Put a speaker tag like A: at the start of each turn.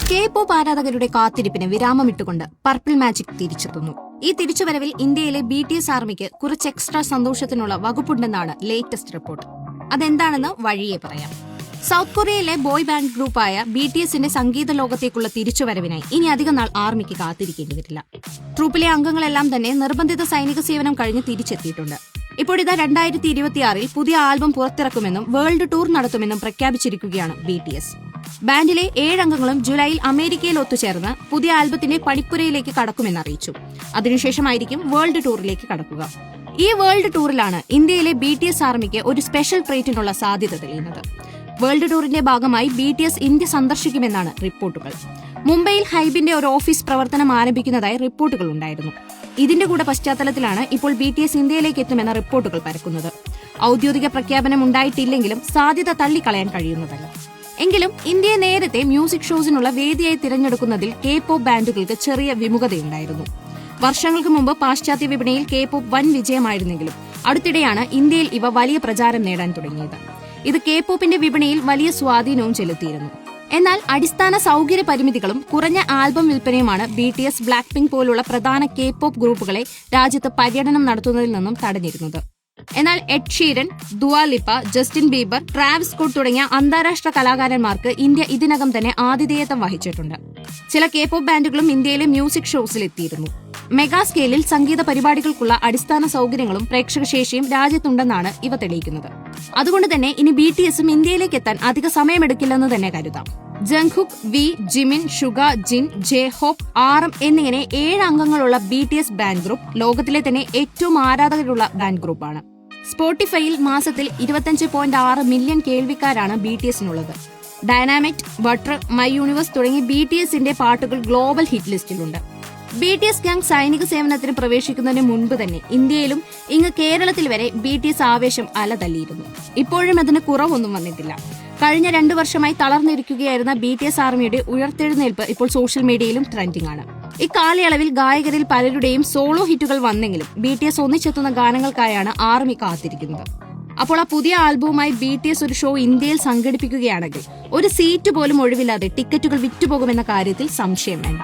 A: K-pop ആരാധകരുടെ കാത്തിരിപ്പിന് വിരാമമിട്ടുകൊണ്ട് purple magic തിരിച്ചെത്തുന്നു. ഈ തിരിച്ചുവരവിൽ ഇന്ത്യയിലെ BTS ആർമിക്ക് കുറച്ച് എക്സ്ട്രാ സന്തോഷത്തിനുള്ള വകുപ്പുണ്ടെന്നാണ് ലേറ്റസ്റ്റ് റിപ്പോർട്ട്. അതെന്താണെന്ന് വഴിയേ പറയാം. സൗത്ത് കൊറിയയിലെ ബോയ് ബാൻഡ് ഗ്രൂപ്പായ BTSന്റെ സംഗീത ലോകത്തേക്കുള്ള തിരിച്ചുവരവിനായി ഇനി അധികം നാൾ ആർമിക്ക് കാത്തിരിക്കേണ്ടി വരില്ല. ട്രൂപ്പിലെ അംഗങ്ങളെല്ലാം തന്നെ നിർബന്ധിത സൈനിക സേവനം കഴിഞ്ഞ് തിരിച്ചെത്തിയിട്ടുണ്ട്. ഇപ്പോഴിതാ 2026 പുതിയ ആൽബം പുറത്തിറക്കുമെന്നും വേൾഡ് ടൂർ നടത്തുമെന്നും പ്രഖ്യാപിച്ചിരിക്കുകയാണ് BTS. ബാൻഡിലെ 7 അംഗങ്ങളും ജൂലൈയിൽ അമേരിക്കയിൽ ഒത്തുചേർന്ന് പുതിയ ആൽബത്തിന്റെ പണിപ്പുരയിലേക്ക് കടക്കുമെന്നറിയിച്ചു. അതിനുശേഷമായിരിക്കും വേൾഡ് ടൂറിലേക്ക് കടക്കുക. ഈ വേൾഡ് ടൂറിലാണ് ഇന്ത്യയിലെ BTS ആർമിക്ക് ഒരു സ്പെഷ്യൽ ട്രീറ്റിനുള്ള സാധ്യത തെളിയുന്നത്. വേൾഡ് ടൂറിന്റെ ഭാഗമായി BTS ഇന്ത്യ സന്ദർശിക്കുമെന്നാണ് റിപ്പോർട്ടുകൾ. മുംബൈയിൽ ഹൈബിന്റെ ഒരു ഓഫീസ് പ്രവർത്തനം ആരംഭിക്കുന്നതായി റിപ്പോർട്ടുകൾ ഉണ്ടായിരുന്നു. ഇതിന്റെ കൂടെ പശ്ചാത്തലത്തിലാണ് ഇപ്പോൾ BTS ഇന്ത്യയിലേക്ക് എത്തുമെന്ന റിപ്പോർട്ടുകൾ പരക്കുന്നത്. ഔദ്യോഗിക പ്രഖ്യാപനം ഉണ്ടായിട്ടില്ലെങ്കിലും സാധ്യത തള്ളിക്കളയാൻ കഴിയുന്നതല്ല. എങ്കിലും ഇന്ത്യയെ നേരത്തെ മ്യൂസിക് ഷോസിനുള്ള വേദിയായി തിരഞ്ഞെടുക്കുന്നതിൽ K-പോപ്പ് ബാൻഡുകൾക്ക് ചെറിയ വിമുഖതയുണ്ടായിരുന്നു. വർഷങ്ങൾക്ക് മുമ്പ് പാശ്ചാത്യ വിപണിയിൽ K-പോപ്പ് വൻ വിജയമായിരുന്നെങ്കിലും അടുത്തിടെയാണ് ഇന്ത്യയിൽ ഇവ വലിയ പ്രചാരം നേടാൻ തുടങ്ങിയത്. ഇത് K-പോപ്പിന്റെ വിപണിയിൽ വലിയ സ്വാധീനവും ചെലുത്തിയിരുന്നു. എന്നാൽ അടിസ്ഥാന സൗകര്യ പരിമിതികളും കുറഞ്ഞ ആൽബം വിൽപ്പനയുമാണ് BTS, ബ്ലാക്ക് പിങ്ക് പോലുള്ള പ്രധാന K-പോപ്പ് ഗ്രൂപ്പുകളെ രാജ്യത്ത് പര്യടനം നടത്തുന്നതിൽ നിന്നും തടഞ്ഞിരുന്നത്. എന്നാൽ Ed Sheeran, Dua Lipa, Justin Bieber, Travis Scott തുടങ്ങിയ അന്താരാഷ്ട്ര കലാകാരന്മാർക്ക് ഇന്ത്യ ഇതിനകം തന്നെ ആതിഥേയത്വം വഹിച്ചിട്ടുണ്ട്. ചില K-പോപ്പ് ബാൻഡുകളും ഇന്ത്യയിലെ മ്യൂസിക് ഷോസിൽ എത്തിയിരുന്നു. മെഗാ സ്കെയിലിൽ സംഗീത പരിപാടികൾക്കുള്ള അടിസ്ഥാന സൗകര്യങ്ങളും പ്രേക്ഷകശേഷിയും രാജ്യത്തുണ്ടെന്നാണ് ഇവ തെളിയിക്കുന്നത്. അതുകൊണ്ട് തന്നെ ഇനി BTSും ഇന്ത്യയിലേക്ക് എത്താൻ അധിക സമയമെടുക്കില്ലെന്ന് തന്നെ കരുതാം. ജങ്കുക്, വി, ജിമിൻ, ഷുഗ, ജിൻ, ജെ-ഹോപ്പ്, RM എന്നിങ്ങനെ 7 അംഗങ്ങളുള്ള BTS ബാൻഡ് ഗ്രൂപ്പ് ലോകത്തിലെ തന്നെ ഏറ്റവും ആരാധകരുള്ള ബാൻഡ് ഗ്രൂപ്പാണ്. സ്പോട്ടിഫൈയിൽ മാസത്തിൽ 25.6 മില്യൺ കേൾവിക്കാരാണ് BTSനുള്ളത്. ഡൈനാമൈറ്റ്, ബട്ടർ, മൈ യൂണിവേഴ്സ് തുടങ്ങി BTSന്റെ പാട്ടുകൾ ഗ്ലോബൽ ഹിറ്റ് ലിസ്റ്റിലുണ്ട്. BTS ഗാങ് സൈനിക സേവനത്തിന് പ്രവേശിക്കുന്നതിന് മുൻപ് തന്നെ ഇന്ത്യയിലും ഇങ്ങ് കേരളത്തിൽ വരെ BTS ആവേശം അലതല്ലിയിരുന്നു. ഇപ്പോഴും അതിന് കുറവൊന്നും വന്നിട്ടില്ല. കഴിഞ്ഞ 2 വർഷമായി തളർന്നിരിക്കുകയായിരുന്ന BTS ആർമിയുടെ ഉയർത്തെഴുന്നേൽപ്പ് ഇപ്പോൾ സോഷ്യൽ മീഡിയയിലും ട്രെൻഡിംഗ് ആണ്. ഇക്കാലയളവിൽ ഗായകരിൽ പലരുടെയും സോളോ ഹിറ്റുകൾ വന്നെങ്കിലും BTS ഒന്നിച്ചെത്തുന്ന ഗാനങ്ങൾക്കായാണ് ആർമി കാത്തിരിക്കുന്നത്. അപ്പോൾ ആ പുതിയ ആൽബവുമായി BTS ഒരു ഷോ ഇന്ത്യയിൽ സംഘടിപ്പിക്കുകയാണെങ്കിൽ ഒരു സീറ്റ് പോലും ഒഴിവില്ലാതെ ടിക്കറ്റുകൾ വിറ്റുപോകുമെന്ന കാര്യത്തിൽ സംശയം വേണ്ട.